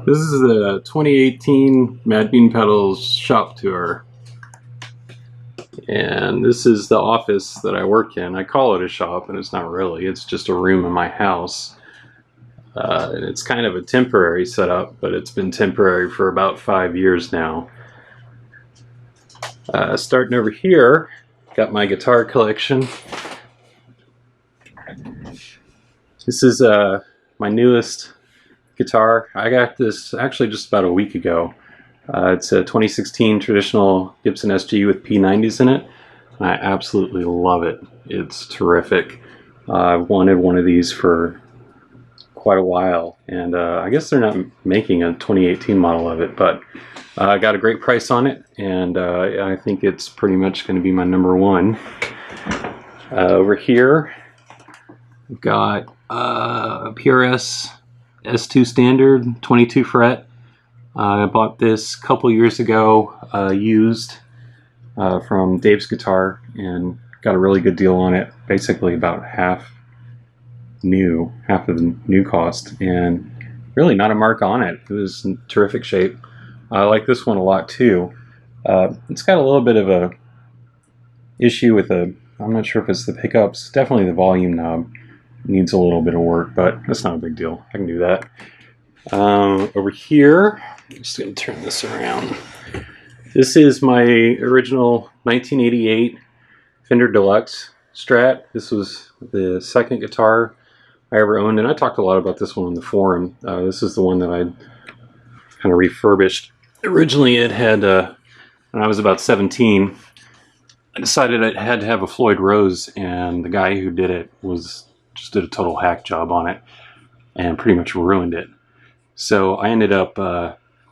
This is the 2018 Mad Bean Pedals ShopTour, and this is the office that I work in. I call it a shop, and it's not really. It's just a room in my house. And it's kind of a temporary setup, but it's been temporary for about 5 years now. Starting over here, got my guitar collection. This is my newest guitar. I got this actually just about a week ago. It's a 2016 Traditional Gibson Sg with P90s in it. I absolutely love it. It's terrific. I've wanted one of these for quite a while, and I guess they're not making a 2018 model of it, but I got a great price on it, and I think it's pretty much going to be my number one. Over here, we've got a PRS S2 standard, 22 fret. I bought this a couple years ago, used from Dave's Guitar, and got a really good deal on it. Basically about half of the new cost, and really not a mark on it. It was in terrific shape. I like this one a lot too. It's got a little bit of a issue with I'm not sure if it's the pickups, definitely the volume knob needs a little bit of work, but that's not a big deal. I can do that. Over here, I'm just going to turn this around. This is my original 1988 Fender Deluxe Strat. This was the second guitar I ever owned, and I talked a lot about this one on the forum. This is the one that I kind of refurbished. Originally it had, when I was about 17, I decided I had to have a Floyd Rose, and the guy who did it just did a total hack job on it and pretty much ruined it. So I ended up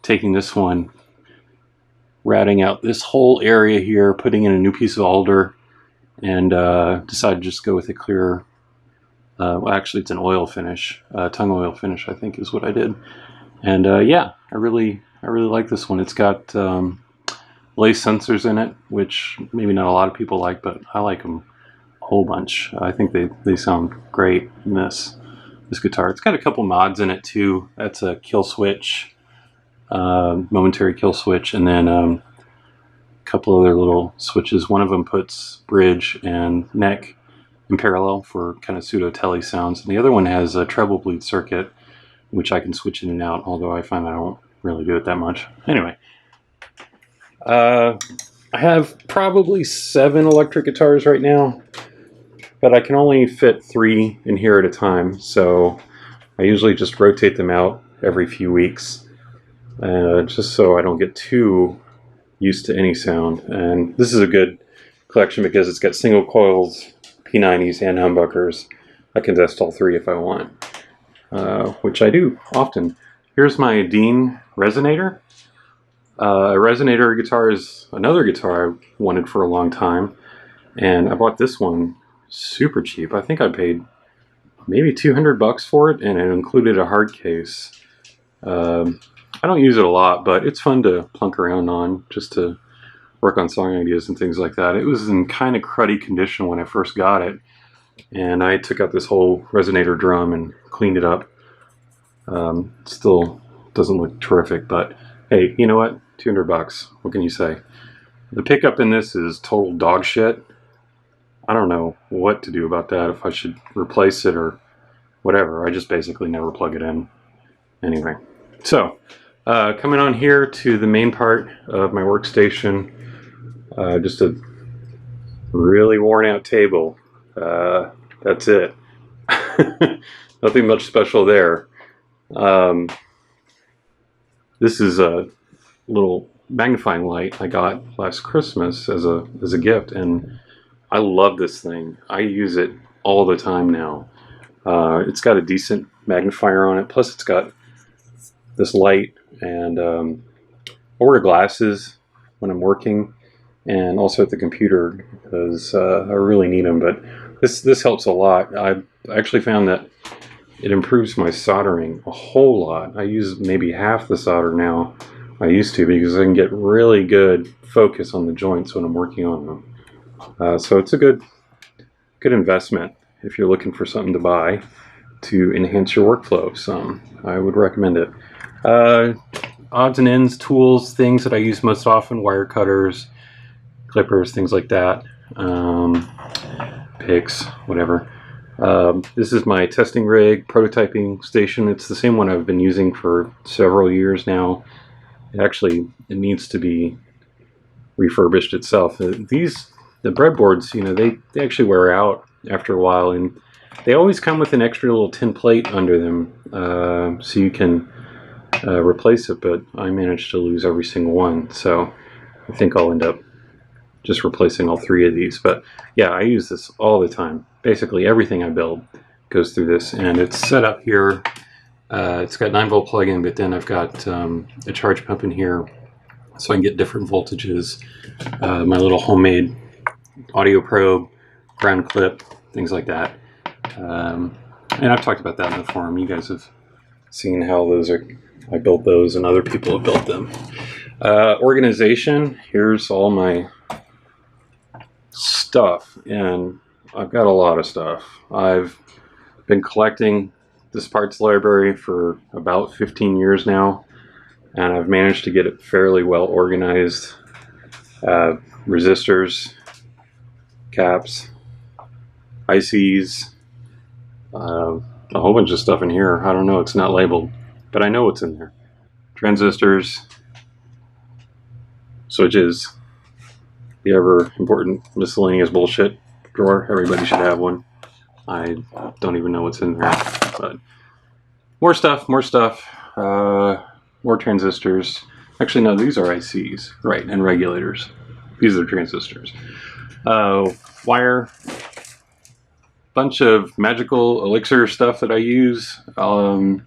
taking this one, routing out this whole area here, putting in a new piece of alder, and decided to just go with a clear, well, actually it's an oil finish, tongue oil finish I think is what I did. And yeah, I really like this one. It's got lace sensors in it, which maybe not a lot of people like, but I like them a whole bunch. I think they sound great in this guitar. It's got a couple mods in it too. That's a kill switch, momentary kill switch, and then a couple other little switches. One of them puts bridge and neck in parallel for kind of pseudo telly sounds, and the other one has a treble bleed circuit, which I can switch in and out, although I find I don't really do it that much. Anyway, I have probably 7 electric guitars right now, but I can only fit 3 in here at a time, so I usually just rotate them out every few weeks, just so I don't get too used to any sound. And this is a good collection because it's got single coils, P90s, and humbuckers. I can test all 3 if I want, which I do often. Here's my Dean Resonator. A Resonator guitar is another guitar I wanted for a long time, and I bought this one super cheap. I think I paid maybe $200 for it, and it included a hard case. I don't use it a lot, but it's fun to plunk around on, just to work on song ideas and things like that. It was in kind of cruddy condition when I first got it, and I took out this whole Resonator drum and cleaned it up. Still doesn't look terrific, but hey, you know what? $200. What can you say? The pickup in this is total dog shit. I don't know what to do about that, if I should replace it or whatever. I just basically never plug it in. Anyway, so coming on here to the main part of my workstation, just a really worn out table. That's it. Nothing much special there. This is a little magnifying light I got last Christmas as a gift, and I love this thing. I use it all the time now. It's got a decent magnifier on it, plus it's got this light, and I wear glasses when I'm working and also at the computer because I really need them, but this helps a lot. I actually found that it improves my soldering a whole lot. I use maybe half the solder now I used to, because I can get really good focus on the joints when I'm working on them. So it's a good investment if you're looking for something to buy to enhance your workflow some. I would recommend it. Odds and ends, tools, things that I use most often, wire cutters, clippers, things like that, picks, whatever. This is my testing rig, prototyping station. It's the same one I've been using for several years now. It needs to be refurbished itself. The breadboards, you know, they actually wear out after a while, and they always come with an extra little tin plate under them, so you can replace it, but I managed to lose every single one, so I think I'll end up just replacing all 3 of these. But yeah, I use this all the time. Basically everything I build goes through this, and it's set up here. It's got 9-volt plug-in, but then I've got a charge pump in here so I can get different voltages. My little homemade audio probe, ground clip, things like that. And I've talked about that in the forum. You guys have seen how those are. I built those and other people have built them. Organization, here's all my stuff, and I've got a lot of stuff. I've been collecting this parts library for about 15 years now, and I've managed to get it fairly well organized. Resistors, caps, ICs, a whole bunch of stuff in here. I don't know, it's not labeled, but I know what's in there. Transistors, switches, the ever important miscellaneous bullshit drawer. Everybody should have one. I don't even know what's in there, but more stuff, more transistors. Actually, no, these are ICs, right, and regulators. These are transistors. Wire, bunch of magical elixir stuff that I use. I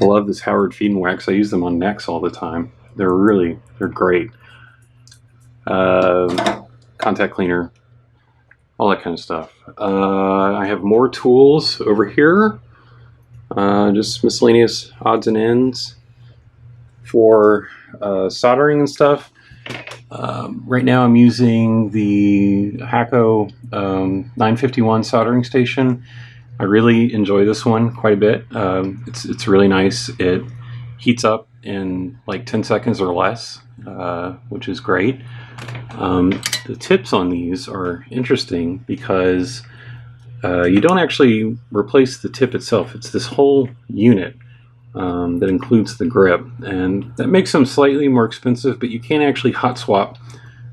love this Howard Feed and Wax. I use them on necks all the time. They're great. Contact cleaner, all that kind of stuff. I have more tools over here. Just miscellaneous odds and ends for soldering and stuff. Right now I'm using the Hakko 951 soldering station. I really enjoy this one quite a bit. It's really nice. It heats up in like 10 seconds or less, which is great. The tips on these are interesting because you don't actually replace the tip itself. It's this whole unit that includes the grip, and that makes them slightly more expensive, but you can actually hot swap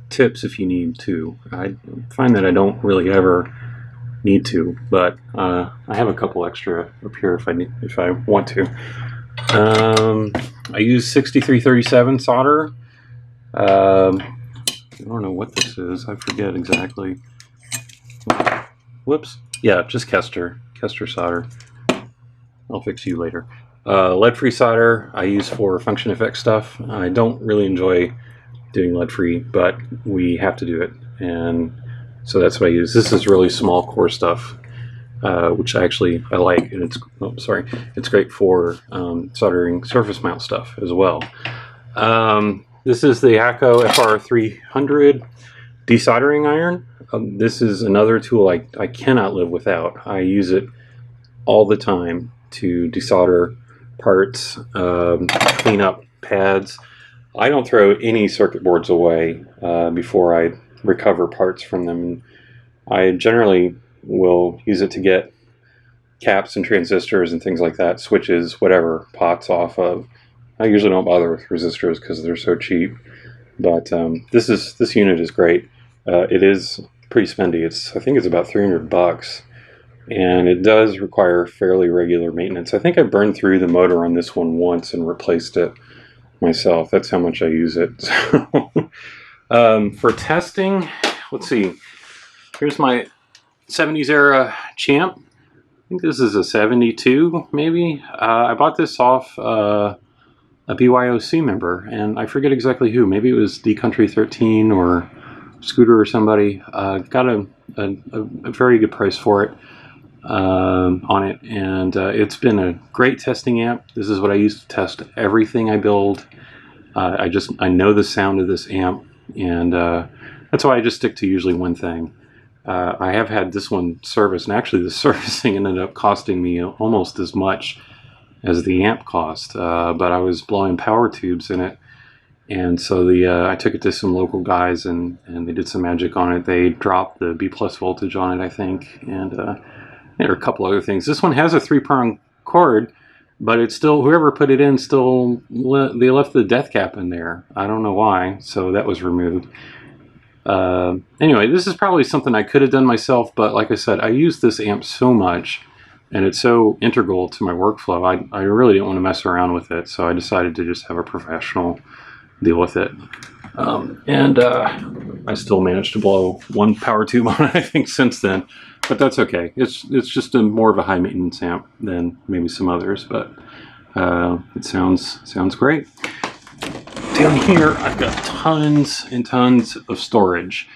tips if you need to. I find that I don't really ever need to, but I have a couple extra up here if I want to. I use 6337 solder. I don't know what this is. I forget exactly. Whoops. Yeah, just Kester solder. I'll fix you later. Lead-free solder I use for function effect stuff. I don't really enjoy doing lead-free, but we have to do it, and so that's what I use. This is really small core stuff, which I like, and it's great for soldering surface mount stuff as well. This is the Hakko FR300 D Soldering Iron. This is another tool I cannot live without. I use it all the time to desolder parts, clean up pads. I don't throw any circuit boards away before I recover parts from them. I generally will use it to get caps and transistors and things like that, switches, whatever, pots off of. I usually don't bother with resistors because they're so cheap, but this unit is great. It is pretty spendy. I think it's about $300, and it does require fairly regular maintenance. I think I burned through the motor on this one once and replaced it myself. That's how much I use it. For testing, let's see. Here's my 70s era Champ. I think this is a 72, maybe. I bought this off a BYOC member, and I forget exactly who. Maybe it was D Country 13 or Scooter or somebody. Got a very good price for it on it, and it's been a great testing amp. This is what I use to test everything I build. I know the sound of this amp, and that's why I just stick to usually one thing. I have had this one serviced, and actually the servicing ended up costing me almost as much as the amp cost, but I was blowing power tubes in it, and so I took it to some local guys, and they did some magic on it. They dropped the B+ voltage on it, I think, and there are a couple other things. This one has a 3-prong cord, but it's still, whoever put it in still, they left the death cap in there. I don't know why, so that was removed. Anyway, this is probably something I could have done myself, but like I said, I use this amp so much, and it's so integral to my workflow. I really didn't want to mess around with it, so I decided to just have a professional deal with it. I still managed to blow one power tube on it, I think, since then, but that's okay. It's just more of a high maintenance amp than maybe some others, but it sounds great. Down here, I've got tons and tons of storage.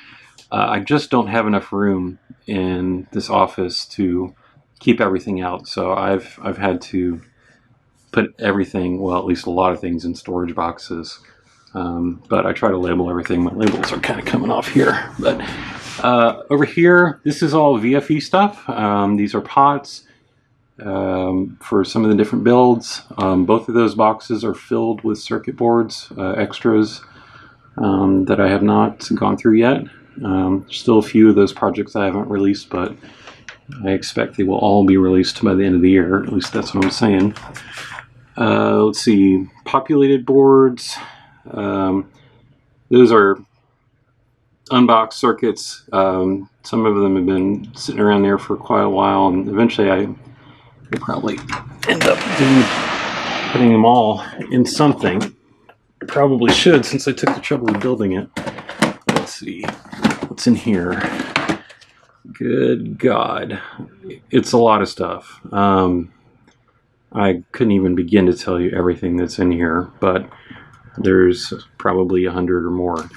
I just don't have enough room in this office to keep everything out, so I've had to put everything, well, at least a lot of things, in storage boxes. But I try to label everything. My labels are kind of coming off here. But over here, this is all VFE stuff. These are pots for some of the different builds. Both of those boxes are filled with circuit boards, extras that I have not gone through yet. Still a few of those projects I haven't released, but I expect they will all be released by the end of the year. At least that's what I'm saying. Let's see, populated boards. Those are unboxed circuits. Some of them have been sitting around there for quite a while, and eventually I will probably end up putting them all in something. I probably should, since I took the trouble of building it. Let's see what's in here. Good God, it's a lot of stuff. I couldn't even begin to tell you everything that's in here, but there's probably 100 or more.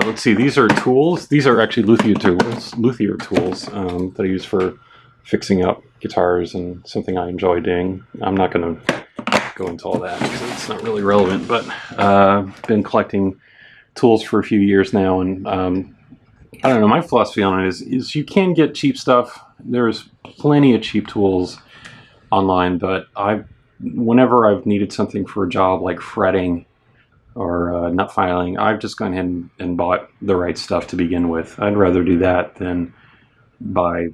Let's see, these are tools. These are actually luthier tools that I use for fixing up guitars, and something I enjoy doing. I'm not going to go into all that because it's not really relevant, but I've been collecting tools for a few years now, and I don't know, my philosophy on it is you can get cheap stuff. There's plenty of cheap tools online, but whenever I've needed something for a job like fretting or nut filing, I've just gone ahead and bought the right stuff to begin with. I'd rather do that than buy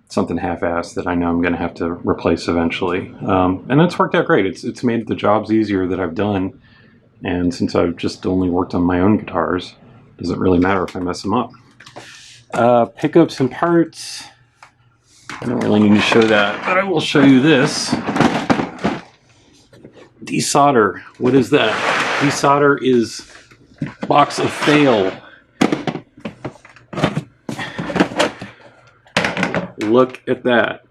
something half-assed that I know I'm going to have to replace eventually. And it's worked out great. It's made the jobs easier that I've done, and since I've just only worked on my own guitars, it doesn't really matter if I mess them up. Pickups and parts. I don't really need to show that, but I will show you this. Desolder. What is that? Desolder is box of fail. Look at that.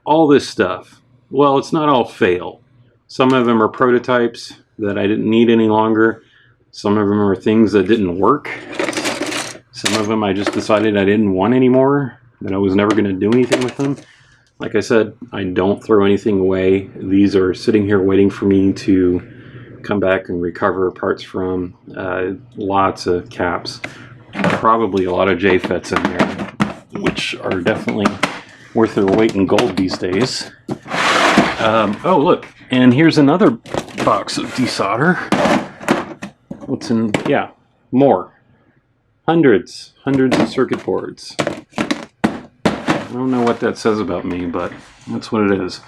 All this stuff. Well, it's not all fail. Some of them are prototypes that I didn't need any longer. Some of them are things that didn't work. Some of them I just decided I didn't want anymore, that I was never going to do anything with them. Like I said, I don't throw anything away. These are sitting here waiting for me to come back and recover parts from. Lots of caps. Probably a lot of J-FETs in there, which are definitely worth their weight in gold these days. Oh, look, and here's another box of desolder. What's in, yeah, more. Hundreds of circuit boards. I don't know what that says about me, but that's what it is.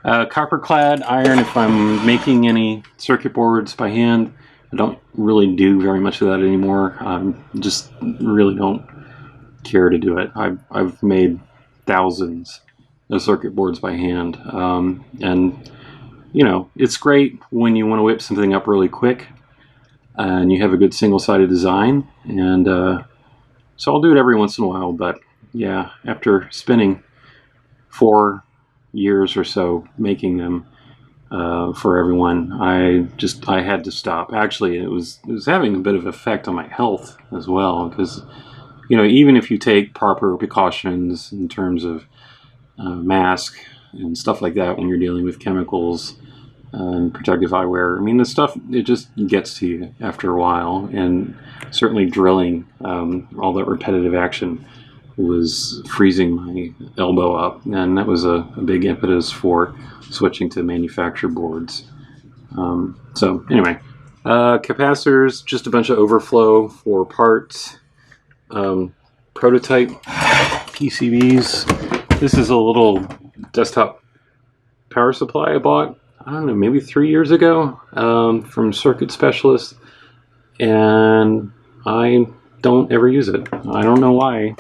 Copper clad iron, if I'm making any circuit boards by hand. I don't really do very much of that anymore. Just really don't care to do it. I've made thousands of circuit boards by hand. And, you know, it's great when you want to whip something up really quick and you have a good single-sided design. And so I'll do it every once in a while, but yeah, after spending 4 years or so making them for everyone, I had to stop. Actually, it was having a bit of effect on my health as well, because, you know, even if you take proper precautions in terms of mask and stuff like that when you're dealing with chemicals and protective eyewear, I mean, the stuff, it just gets to you after a while. And certainly drilling, all that repetitive action was freezing my elbow up, and that was a big impetus for switching to manufactured boards. So anyway, capacitors, just a bunch of overflow for parts. Prototype PCBs. This is a little desktop power supply I bought, I don't know, maybe 3 years ago, from Circuit Specialist, and I don't ever use it. I don't know why.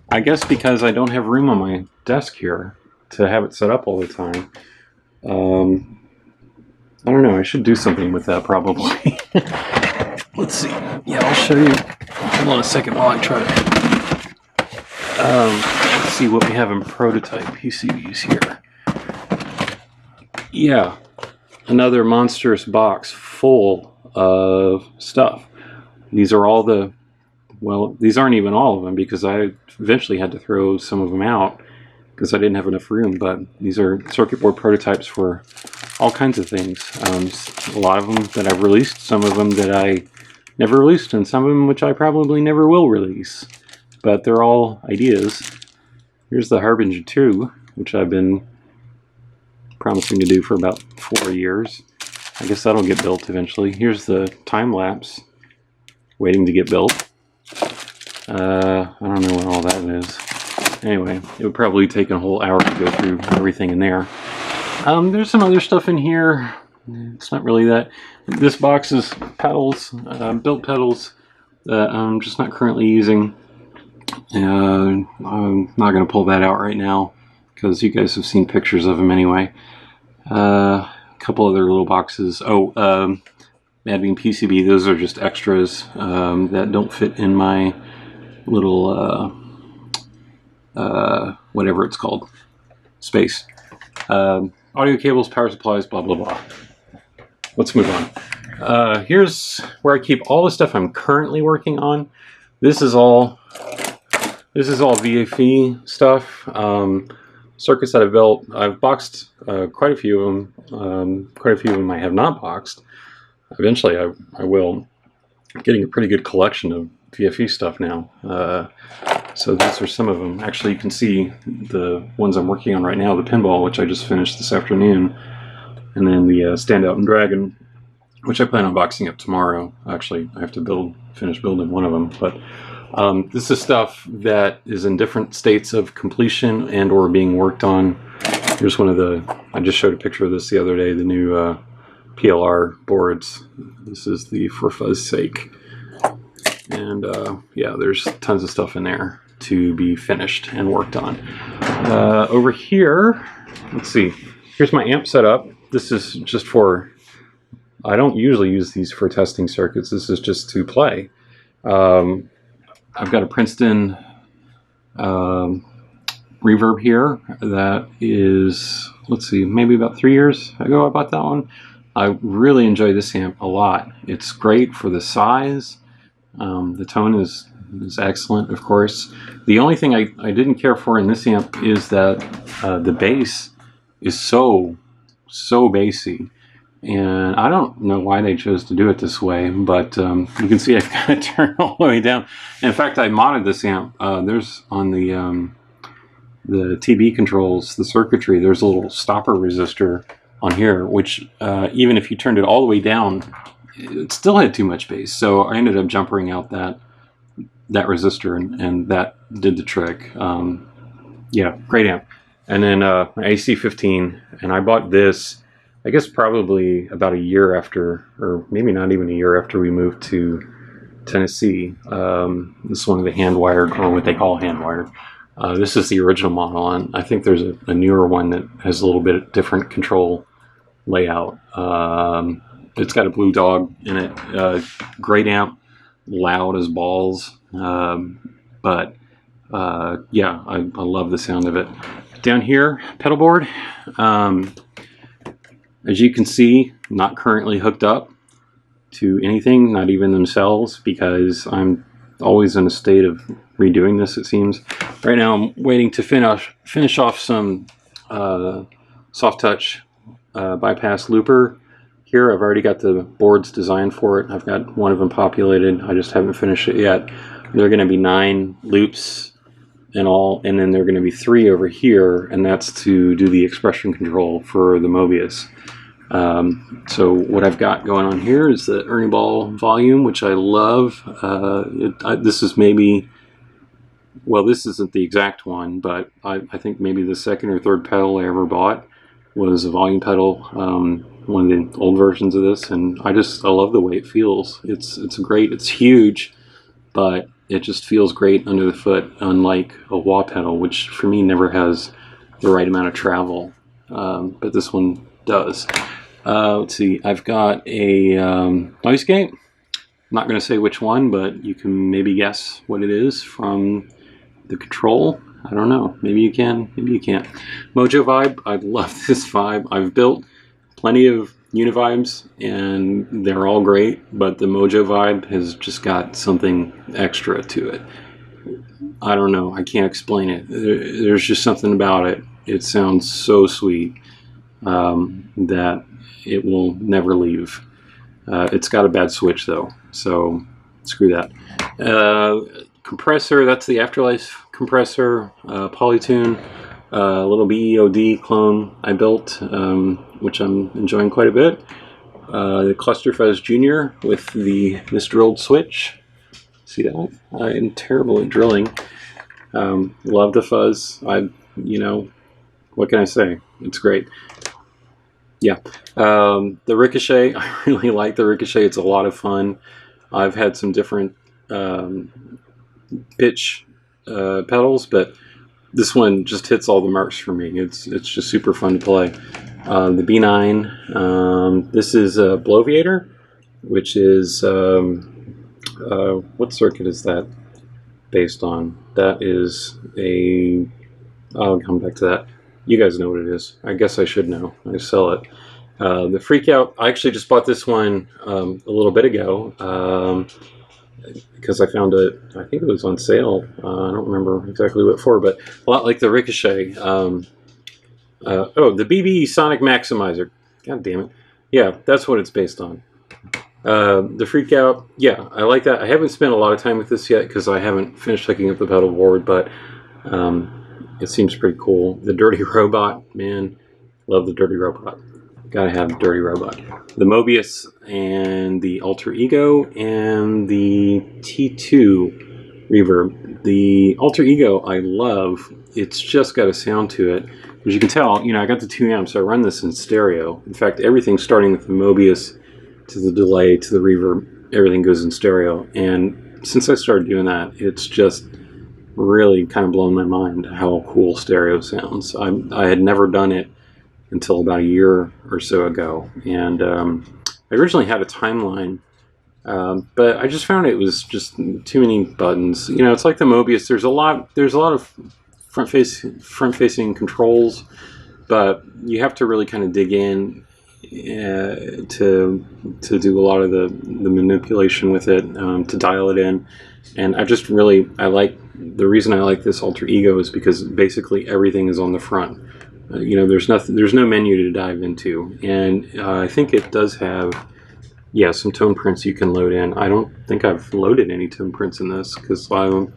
I guess because I don't have room on my desk here to have it set up all the time. I don't know, I should do something with that probably. Let's see. Yeah, I'll show you. Hold on a second while I try to... let's see what we have in prototype PCBs here. Yeah, another monstrous box full of stuff. These are all the... Well, these aren't even all of them because I eventually had to throw some of them out because I didn't have enough room, but these are circuit board prototypes for all kinds of things. A lot of them that I've released, some of them that I never released, and some of them which I probably never will release. But they're all ideas. Here's the Harbinger 2, which I've been promising to do for about 4 years. I guess that'll get built eventually. Here's the time-lapse, waiting to get built. I don't know what all that is. Anyway, it would probably take a whole hour to go through everything in there. There's some other stuff in here. It's not really that. This box is pedals, built pedals that I'm just not currently using. I'm not going to pull that out right now because you guys have seen pictures of them anyway. A couple other little boxes. Oh, Magnifying PCB, those are just extras that don't fit in my little whatever it's called, space. Audio cables, power supplies, blah blah blah. Let's move on. Here's where I keep all the stuff I'm currently working on. This is all VFE stuff. Circuits that I've built. I've boxed quite a few of them. Quite a few of them I have not boxed. Eventually I will. I'm getting a pretty good collection of VFE stuff now. So these are some of them. Actually, you can see the ones I'm working on right now, the pinball, which I just finished this afternoon, and then the Standout and Dragon, which I plan on boxing up tomorrow. Actually, I have to finish building one of them. But this is stuff that is in different states of completion and or being worked on. Here's one of the, I just showed a picture of this the other day, the new PLR boards. This is the For Fuzz's Sake. And yeah, there's tons of stuff in there to be finished and worked on. Over here, let's see, here's my amp setup. This is just for, I don't usually use these for testing circuits. This is just to play. I've got a Princeton Reverb here that is, let's see, maybe about 3 years ago I bought that one. I really enjoy this amp a lot. It's great for the size. The tone is excellent, of course. The only thing I didn't care for in this amp is that the bass is so bassy. And I don't know why they chose to do it this way, but you can see I've got it turned all the way down. In fact, I modded this amp. There's on the TB controls, the circuitry, there's a little stopper resistor on here, which even if you turned it all the way down, it still had too much bass. So I ended up jumpering out that resistor, and that did the trick. Yeah, great amp. And then AC-15, and I bought this, I guess probably about a year after, or maybe not even a year after we moved to Tennessee. This is one of the hand-wired, or what they call hand-wired. This is the original model, and I think there's a newer one that has a little bit different control layout. It's got a Blue Dog in it. Great amp, loud as balls. But yeah, I love the sound of it. Down here, pedal board. As you can see, not currently hooked up to anything, not even themselves, because I'm always in a state of redoing this, it seems. Right now I'm waiting to finish off some soft touch bypass looper. Here I've already got the boards designed for it. I've got one of them populated. I just haven't finished it yet. There are going to be 9 loops and then there are going to be 3 over here, and that's to do the expression control for the Mobius. So what I've got going on here is the Ernie Ball volume, which I love. This is maybe, well, this isn't the exact one, but I think maybe the 2nd or 3rd pedal I ever bought was a volume pedal, one of the old versions of this, and I love the way it feels. It's great. It's huge, but it just feels great under the foot, unlike a wah pedal, which for me never has the right amount of travel, but this one does. Let's see, I've got a noise gate. I'm not going to say which one, but you can maybe guess what it is from the control. I don't know. Maybe you can, maybe you can't. Mojo Vibe. I love this vibe. I've built plenty of Univibes, and they're all great, but the Mojo Vibe has just got something extra to it. I don't know. I can't explain it. There's just something about it. It sounds so sweet that it will never leave. It's got a bad switch though, so screw that. Compressor, that's the Afterlife compressor, Polytune, a little BEOD clone I built, which I'm enjoying quite a bit. The Cluster Fuzz Junior with the misdrilled switch. See that? I am terrible at drilling. Love the fuzz. You know, what can I say? It's great. Yeah. The Ricochet, I really like the Ricochet. It's a lot of fun. I've had some different pitch pedals, but this one just hits all the marks for me. It's just super fun to play. The B9. This is a Bloviator, which is what circuit is that based on? That is a. I'll come back to that. You guys know what it is. I guess I should know. I sell it. The Freakout. I actually just bought this one a little bit ago. Because I found it, I think it was on sale. I don't remember exactly what for, but a lot like the Ricochet. Oh, the BB Sonic Maximizer. God damn it. Yeah, that's what it's based on. The Freakout, yeah, I like that. I haven't spent a lot of time with this yet because I haven't finished hooking up the pedal board, but it seems pretty cool. The Dirty Robot, man, love the Dirty Robot. Gotta have Dirty Robot. The Mobius and the Alter Ego and the T2 reverb. The Alter Ego I love. It's just got a sound to it. As you can tell, you know, I got the 2 amps, so I run this in stereo. In fact, everything starting with the Mobius to the delay to the reverb, everything goes in stereo. And since I started doing that, it's just really kind of blown my mind how cool stereo sounds. I had never done it until about a year or so ago, and I originally had a timeline, but I just found it was just too many buttons. You know, it's like the Mobius. There's a lot of front-facing controls, but you have to really kind of dig in to do a lot of the manipulation with it, to dial it in. And the reason I like this Alter Ego is because basically everything is on the front. You know, there's no menu to dive into, and I think it does have, yeah, some tone prints you can load in. I don't think I've loaded any tone prints in this because some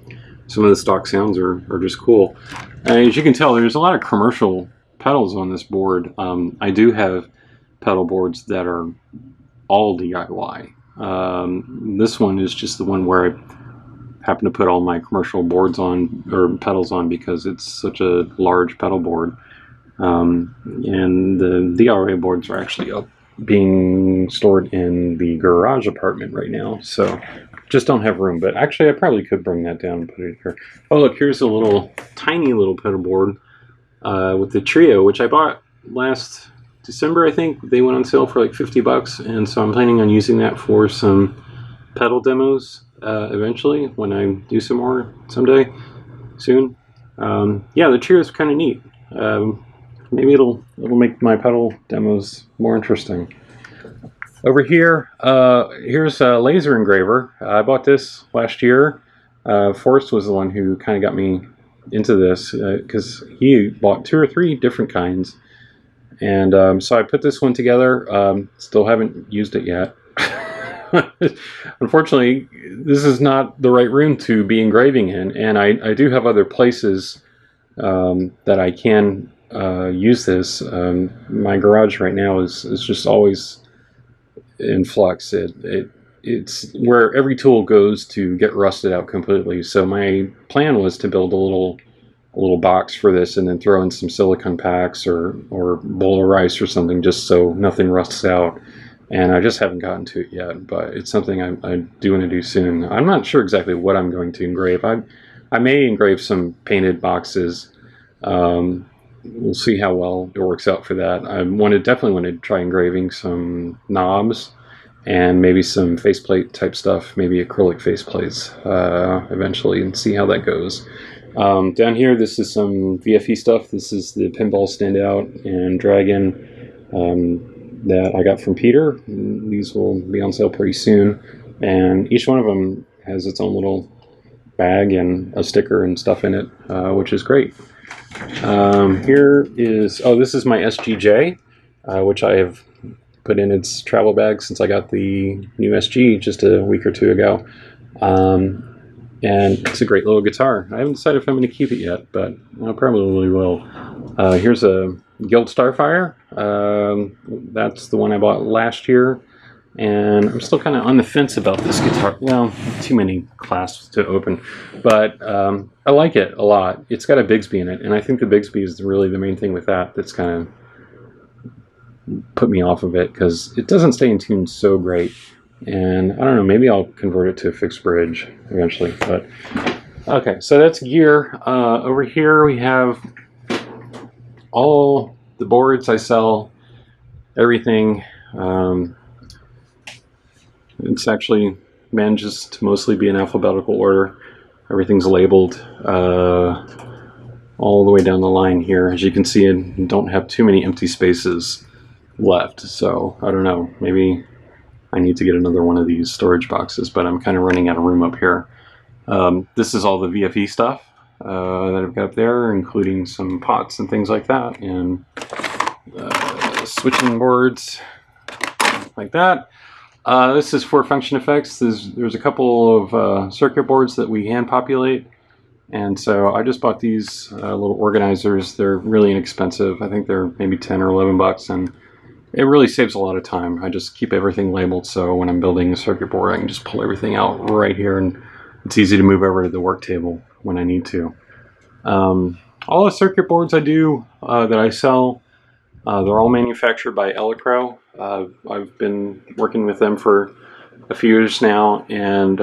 of the stock sounds are just cool. As you can tell, there's a lot of commercial pedals on this board. I do have pedal boards that are all DIY. This one is just the one where I happen to put all my commercial boards on, or pedals on, because it's such a large pedal board. And the DIY boards are actually up, being stored in the garage apartment right now, so just don't have room. But actually I probably could bring that down and put it here. Oh look, here's a tiny little pedal board with the Trio, which I bought last December. I think they went on sale for like $50, and so I'm planning on using that for some pedal demos eventually when I do some more someday soon. Yeah, the Trio is kind of neat. Maybe it'll make my pedal demos more interesting. Over here, here's a laser engraver. I bought this last year. Forrest was the one who kind of got me into this because he bought 2 or 3 different kinds, and so I put this one together. Still haven't used it yet. unfortunately, this is not the right room to be engraving in, and I do have other places that I can use this. My garage right now is just always in flux. It's where every tool goes to get rusted out completely. So my plan was to build a little box for this and then throw in some silicone packs or bowl of rice or something, just so nothing rusts out. And I just haven't gotten to it yet, but it's something I do want to do soon. I'm not sure exactly what I'm going to engrave. I may engrave some painted boxes. We'll see how well it works out for that. I definitely want to try engraving some knobs and maybe some faceplate type stuff, maybe acrylic faceplates eventually, and see how that goes. Down here, this is some VFE stuff. This is the pinball standout and dragon that I got from Peter. These will be on sale pretty soon, and each one of them has its own little bag and a sticker and stuff in it, which is great. Here is, this is my SGJ, which I have put in its travel bag since I got the new SG just a week or two ago. And it's a great little guitar. I haven't decided if I'm going to keep it yet, but I probably will. Here's a Gilt Starfire. That's the one I bought last year, and I'm still kind of on the fence about this guitar. Well, too many clasps to open, but I like it a lot. It's got a Bigsby in it, and I think the Bigsby is really the main thing with that that's kind of put me off of it, because it doesn't stay in tune so great. And I don't know, maybe I'll convert it to a fixed bridge eventually. But okay, so that's gear. Over here we have all the boards I sell, everything. It's actually manages to mostly be in alphabetical order. Everything's labeled all the way down the line here. As you can see, I don't have too many empty spaces left, so I don't know, maybe I need to get another one of these storage boxes, but I'm kind of running out of room up here. This is all the VFE stuff that I've got up there, including some pots and things like that, and switching boards like that. This is for function effects. There's a couple of circuit boards that we hand populate, and so I just bought these little organizers. They're really inexpensive. I think they're maybe 10 or 11 bucks, and it really saves a lot of time. I just keep everything labeled, so when I'm building a circuit board, I can just pull everything out right here, and it's easy to move over to the work table when I need to. All the circuit boards I do that I sell, they're all manufactured by Electro. I've been working with them for a few years now, and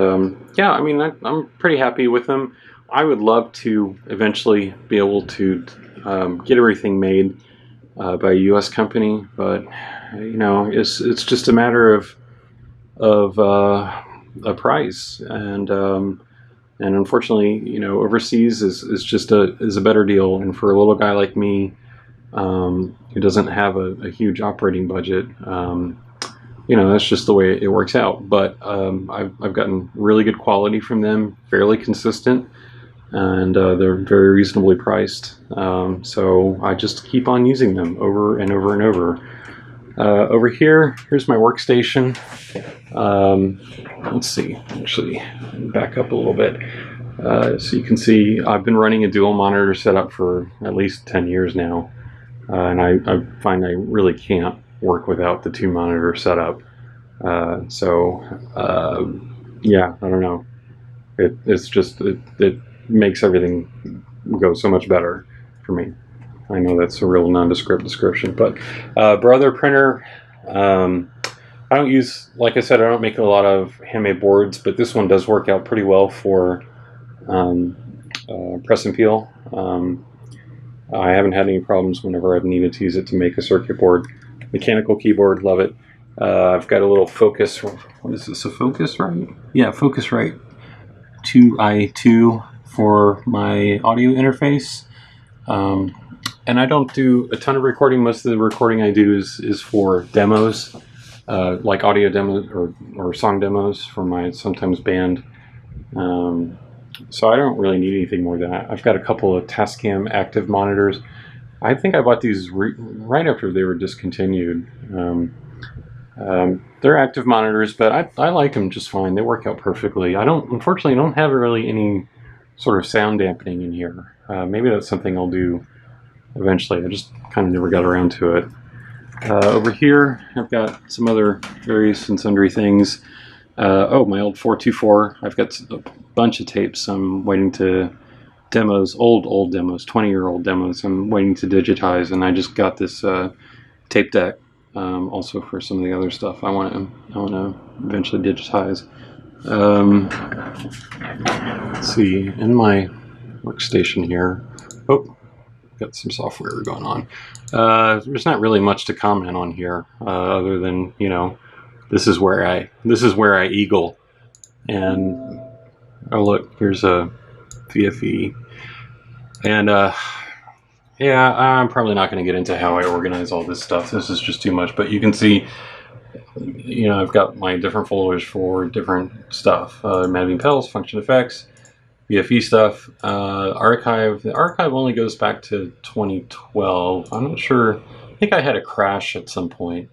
yeah, I mean, I'm pretty happy with them. I would love to eventually be able to get everything made by a U.S. company, but you know, it's just a matter of a price, and unfortunately, you know, overseas is just a better deal. And for a little guy like me, who doesn't have a huge operating budget, you know, that's just the way it works out. But I've gotten really good quality from them, fairly consistent, and they're very reasonably priced. So I just keep on using them over and over and over. Over here's my workstation. Let's see, actually back up a little bit. So you can see I've been running a dual monitor setup for at least 10 years now. And I find I really can't work without the 2 monitor setup. Yeah, I don't know. It's just, it makes everything go so much better for me. I know that's a real nondescript description, but Brother printer, I don't use, like I said, I don't make a lot of handmade boards, but this one does work out pretty well for press and peel. I haven't had any problems whenever I've needed to use it to make a circuit board. Mechanical keyboard, love it. I've got a little Focus, what is this, a Focusrite? Yeah, Focusrite 2i2 for my audio interface. And I don't do a ton of recording. Most of the recording I do is for demos, like audio demos or song demos for my sometimes band. So I don't really need anything more than that. I've got a couple of Tascam active monitors. I think I bought these right after they were discontinued. They're active monitors, but I like them just fine. They work out perfectly. Unfortunately, I don't have really any sort of sound dampening in here. Maybe that's something I'll do eventually. I just kind of never got around to it. Over here, I've got some other various and sundry things. Oh, my old 424. I've got a bunch of tapes. I'm waiting to demos, old demos, 20-year-old demos. I'm waiting to digitize, and I just got this tape deck. Also for some of the other stuff I want to eventually digitize. Let's see, in my workstation here. Oh, got some software going on. There's not really much to comment on here, other than, you know, this is where I eagle. And oh look, here's a VFE. And yeah, I'm probably not going to get into how I organize all this stuff. This is just too much. But you can see, you know, I've got my different folders for different stuff. Magnifying pedals, function effects, VFE stuff, archive. The archive only goes back to 2012. I'm not sure. I think I had a crash at some point,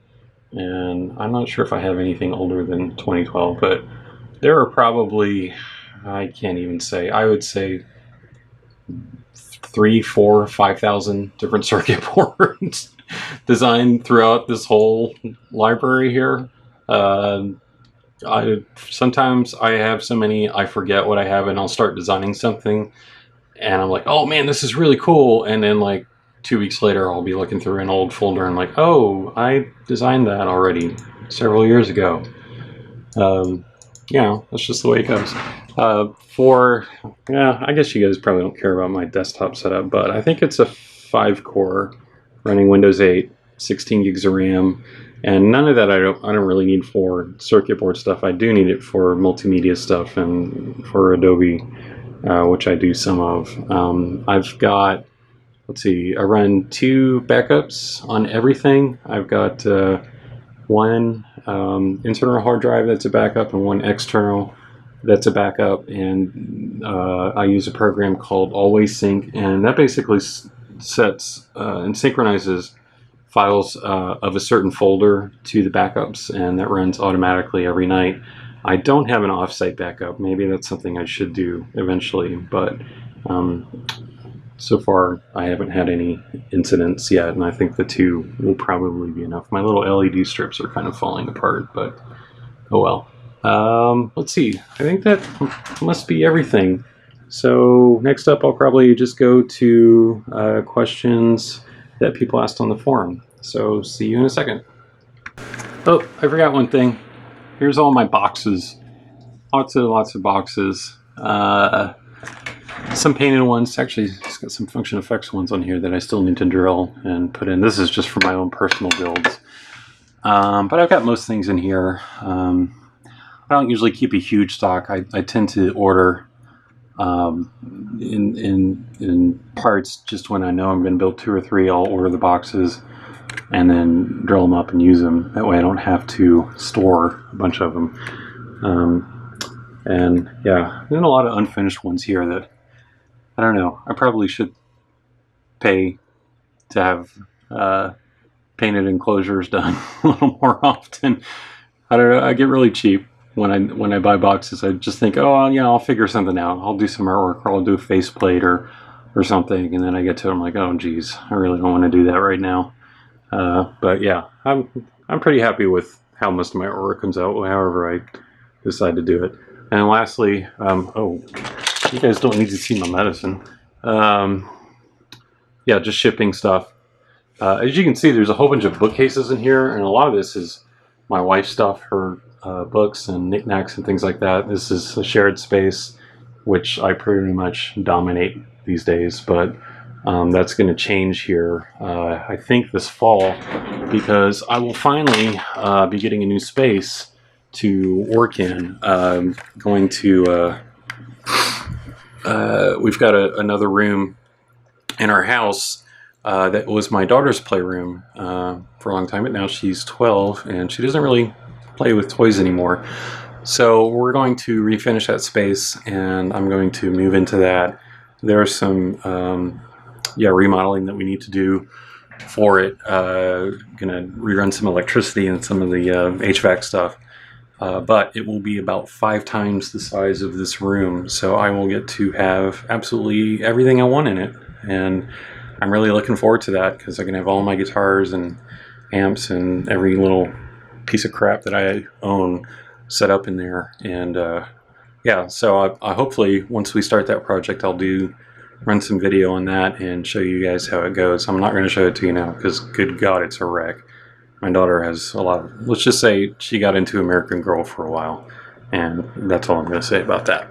and I'm not sure if I have anything older than 2012. But there are probably, I can't even say. I would say 3,000, 4,000, 5,000 different circuit boards designed throughout this whole library here. Sometimes I have so many I forget what I have, and I'll start designing something and I'm like, oh man, this is really cool, and then like 2 weeks later I'll be looking through an old folder and like, oh, I designed that already several years ago. Yeah, that's just the way it goes. I guess you guys probably don't care about my desktop setup, but I think it's a 5-core running Windows 8, 16 gigs of RAM, and none of that I don't really need for circuit board stuff. I do need it for multimedia stuff and for Adobe, which I do some of. I've got, let's see, I run 2 backups on everything. I've got one internal hard drive that's a backup and one external that's a backup, and I use a program called Always Sync, and that basically sets and synchronizes files of a certain folder to the backups, and that runs automatically every night. I don't have an offsite backup. Maybe that's something I should do eventually, but so far I haven't had any incidents yet, and I think the 2 will probably be enough. My little LED strips are kind of falling apart, but oh well. Let's see, I think that must be everything. So next up I'll probably just go to questions that people asked on the forum. So see you in a second. Oh, I forgot one thing. Here's all my boxes. Lots of boxes. Some painted ones. Actually, it's got some function effects ones on here that I still need to drill and put in. This is just for my own personal builds. But I've got most things in here. I don't usually keep a huge stock. I tend to order in parts just when I know I'm going to build 2 or 3. I'll order the boxes and then drill them up and use them. That way I don't have to store a bunch of them. And yeah, there's a lot of unfinished ones here that I don't know. I probably should pay to have painted enclosures done a little more often. I don't know. I get really cheap when I buy boxes. I just think, oh yeah, I'll figure something out. I'll do some artwork, or I'll do a faceplate or something, and then I get to it, I'm like, oh geez, I really don't want to do that right now. But yeah, I'm pretty happy with how most of my artwork comes out, however I decide to do it. And lastly, oh, you guys don't need to see my medicine. Yeah, just shipping stuff. As you can see, there's a whole bunch of bookcases in here, and a lot of this is my wife's stuff, her books and knickknacks and things like that. This is a shared space, which I pretty much dominate these days, but that's going to change here, I think this fall, because I will finally be getting a new space to work in. Going to, we've got another room in our house that was my daughter's playroom for a long time, but now she's 12 and she doesn't really play with toys anymore. So we're going to refinish that space, and I'm going to move into that. There's some remodeling that we need to do for it. Gonna rerun some electricity and some of the HVAC stuff. But it will be about 5 times the size of this room, so I will get to have absolutely everything I want in it. And I'm really looking forward to that because I can have all my guitars and amps and every little piece of crap that I own set up in there. And yeah, so I hopefully once we start that project, I'll run some video on that and show you guys how it goes. I'm not going to show it to you now because good God, it's a wreck. My daughter has a lot of, let's just say she got into American Girl for a while, and that's all I'm going to say about that.